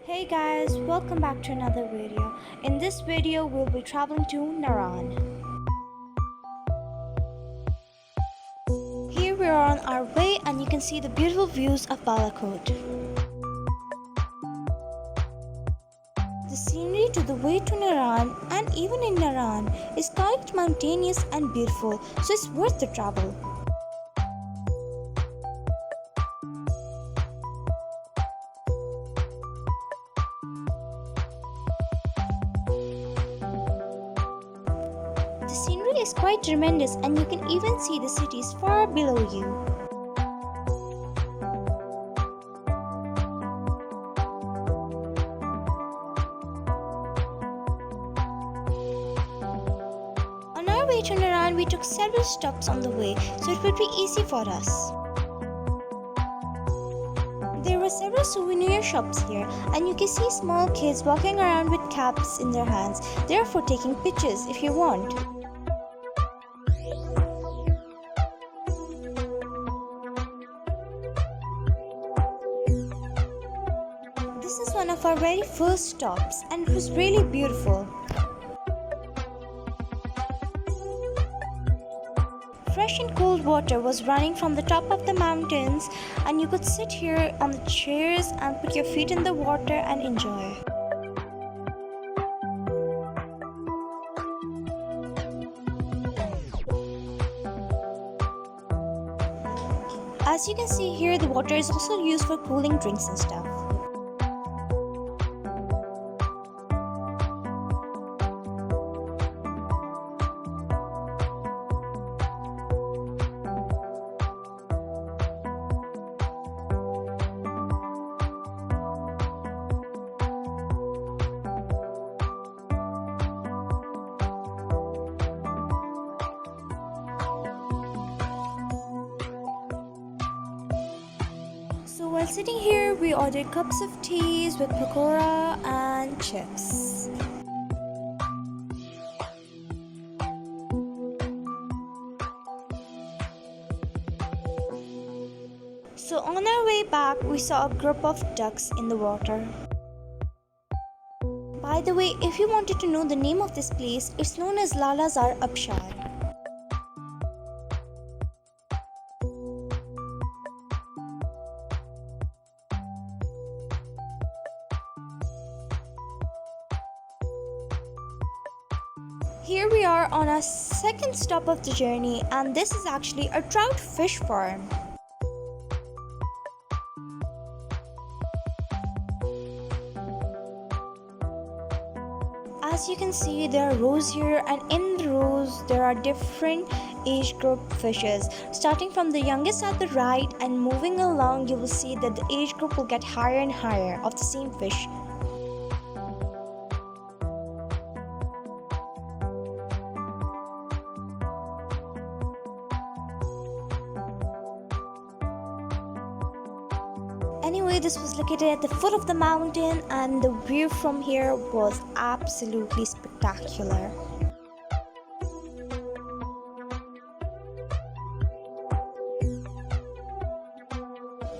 Hey guys, welcome back to another video. In this video, we'll be traveling to Naran. Here we are on our way and you can see the beautiful views of Balakot. The scenery to the way to Naran and even in Naran is quite mountainous and beautiful, so it's worth the travel. The scenery is quite tremendous and you can even see the cities far below you. On our way to Naran, we took several stops on the way, so it would be easy for us. There were several souvenir shops here, and you can see small kids walking around with caps in their hands. They are for taking pictures if you want. This is one of our very first stops, and it was really beautiful. Fresh and cold water was running from the top of the mountains, and you could sit here on the chairs and put your feet in the water and enjoy. As you can see here, the water is also used for cooling drinks and stuff. So while sitting here, we ordered cups of teas with pakora and chips. So on our way back, we saw a group of ducks in the water. By the way, if you wanted to know the name of this place, it's known as Lalazar Abshar. Here we are on our second stop of the journey, and this is actually a trout fish farm. As you can see, there are rows here, and in the rows there are different age group fishes. Starting from the youngest at the right and moving along, you will see that the age group will get higher and higher of the same fish. Anyway, this was located at the foot of the mountain and the view from here was absolutely spectacular.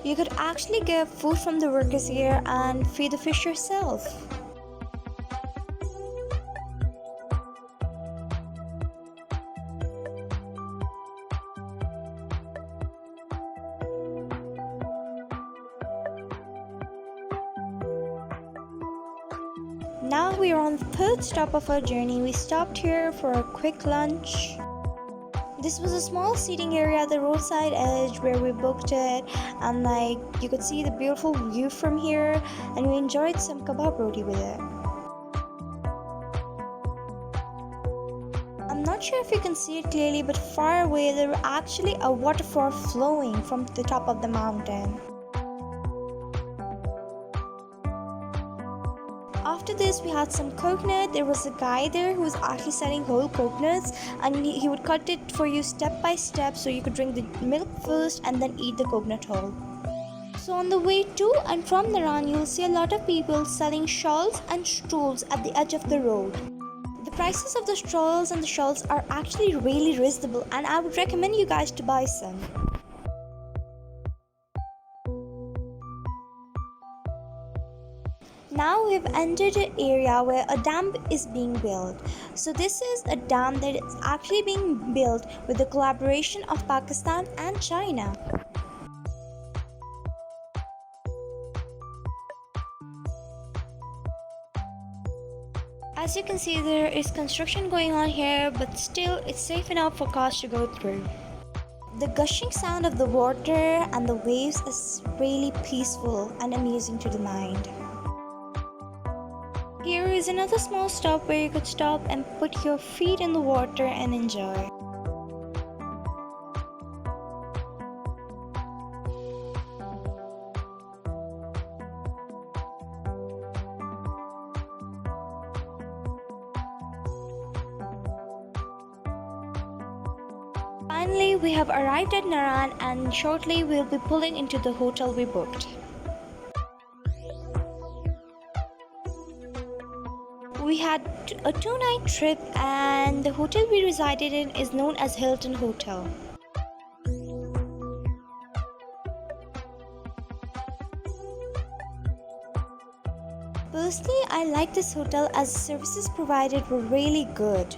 You could actually get food from the workers here and feed the fish yourself. Now we are on the third stop of our journey. We stopped here for a quick lunch. This was a small seating area at the roadside edge where we booked it, and you could see the beautiful view from here, and we enjoyed some kebab roti with it. I'm not sure if you can see it clearly, but far away there was actually a waterfall flowing from the top of the mountain. After this, we had some coconut. There was a guy there who was actually selling whole coconuts, and he would cut it for you step by step so you could drink the milk first and then eat the coconut whole. So on the way to and from Naran, you will see a lot of people selling shawls and stools at the edge of the road. The prices of the stools and the shawls are actually really reasonable, and I would recommend you guys to buy some. Now we've entered an area where a dam is being built. So this is a dam that is actually being built with the collaboration of Pakistan and China. As you can see, there is construction going on here, but still it's safe enough for cars to go through. The gushing sound of the water and the waves is really peaceful and amusing to the mind. Here is another small stop where you could stop and put your feet in the water and enjoy. Finally, we have arrived at Naran and shortly we'll be pulling into the hotel we booked. We had a 2-night trip and the hotel we resided in is known as Hilton Hotel. Personally, I like this hotel as the services provided were really good.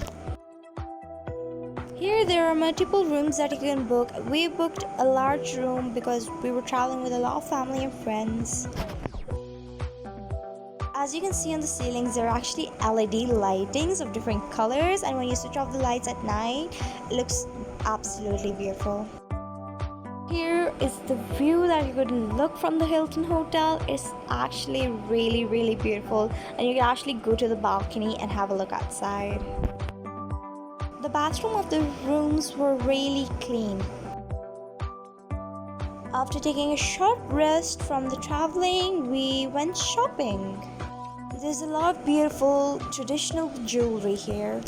Here there are multiple rooms that you can book. We booked a large room because we were traveling with a lot of family and friends. As you can see on the ceilings, there are actually LED lightings of different colors, and when you switch off the lights at night, it looks absolutely beautiful. Here is the view that you could look from the Hilton Hotel. It's actually really beautiful, and you can actually go to the balcony and have a look outside. The bathroom of the rooms were really clean. After taking a short rest from the traveling, we went shopping. There's a lot of beautiful traditional jewelry here.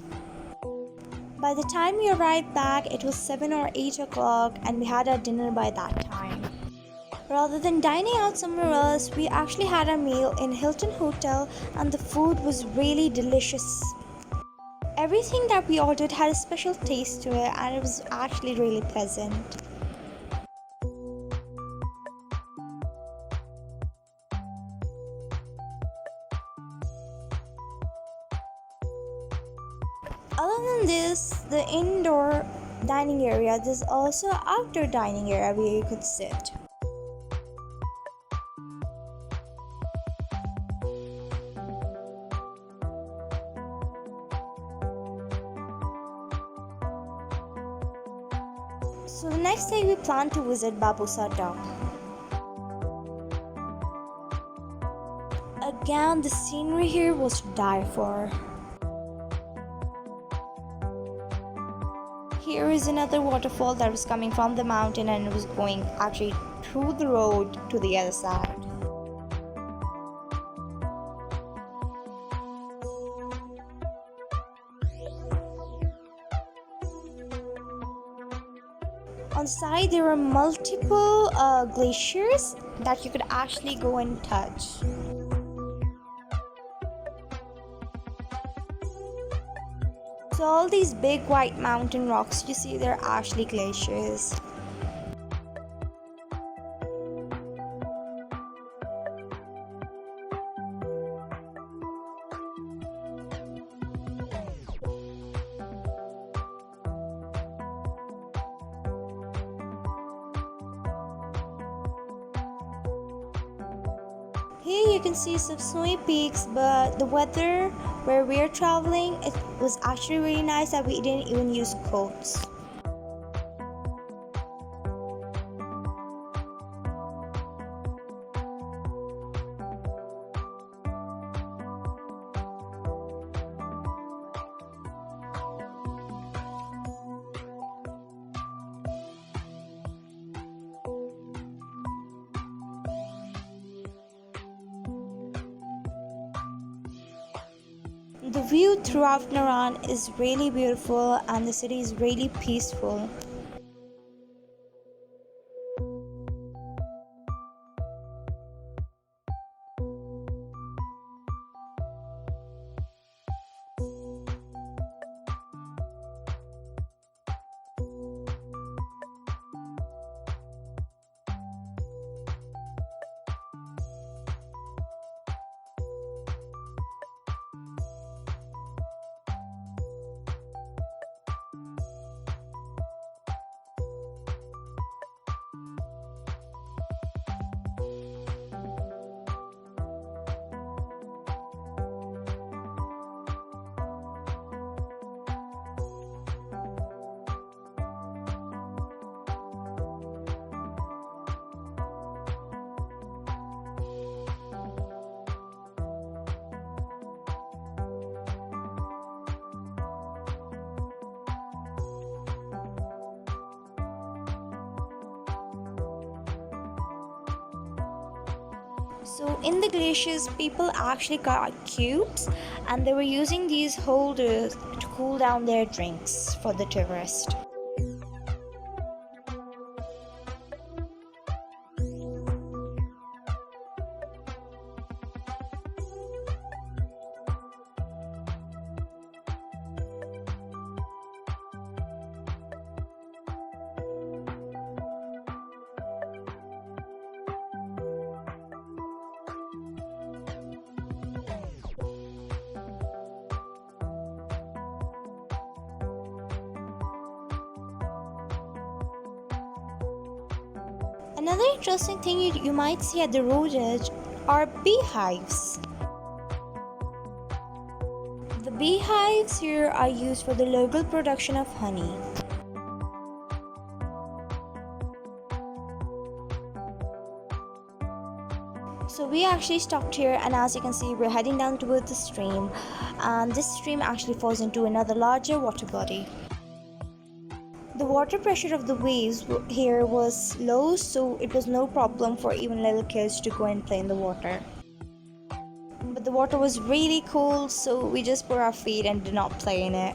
By the time we arrived back, it was 7 or 8 o'clock and we had our dinner by that time. Rather than dining out somewhere else, we actually had our meal in Hilton Hotel and the food was really delicious. Everything that we ordered had a special taste to it and it was actually really pleasant. Other than this, the indoor dining area, there's also an outdoor dining area where you could sit. So the next day we plan to visit Babusa Dam. Again, the scenery here was to die for. Here is another waterfall that was coming from the mountain and it was going actually through the road to the other side. On the side there were multiple glaciers that you could actually go and touch. So all these big white mountain rocks you see, they're actually glaciers. Here you can see some snowy peaks, but the weather where we're traveling, it was actually really nice that we didn't even use coats. The view throughout Naran is really beautiful and the city is really peaceful. So in the glaciers, people actually got cubes and they were using these holders to cool down their drinks for the tourists. Another interesting thing you might see at the road edge are beehives. The beehives here are used for the local production of honey. So we actually stopped here, and as you can see we're heading down towards the stream, and this stream actually falls into another larger water body. The water pressure of the waves here was low, so it was no problem for even little kids to go and play in the water. But the water was really cold, so we just put our feet and did not play in it.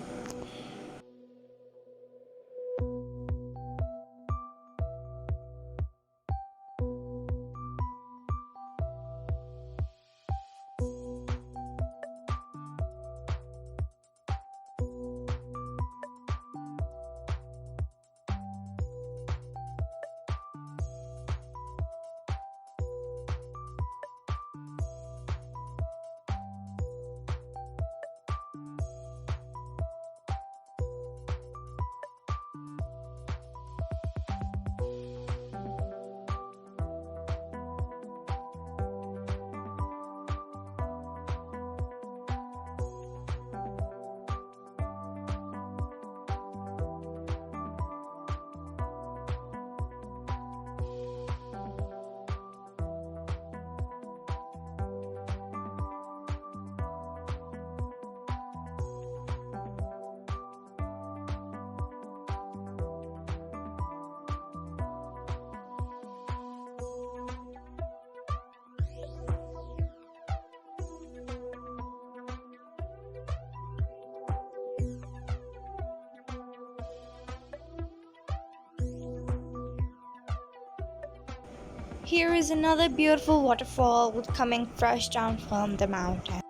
Here is another beautiful waterfall coming fresh down from the mountain.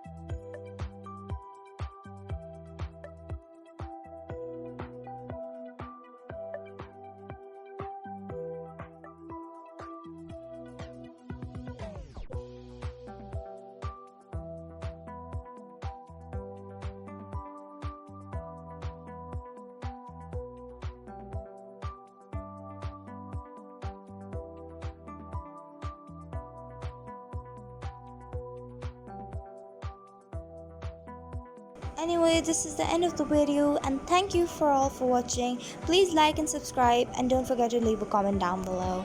Anyway, this is the end of the video, and thank you for all for watching. Please like and subscribe, and don't forget to leave a comment down below.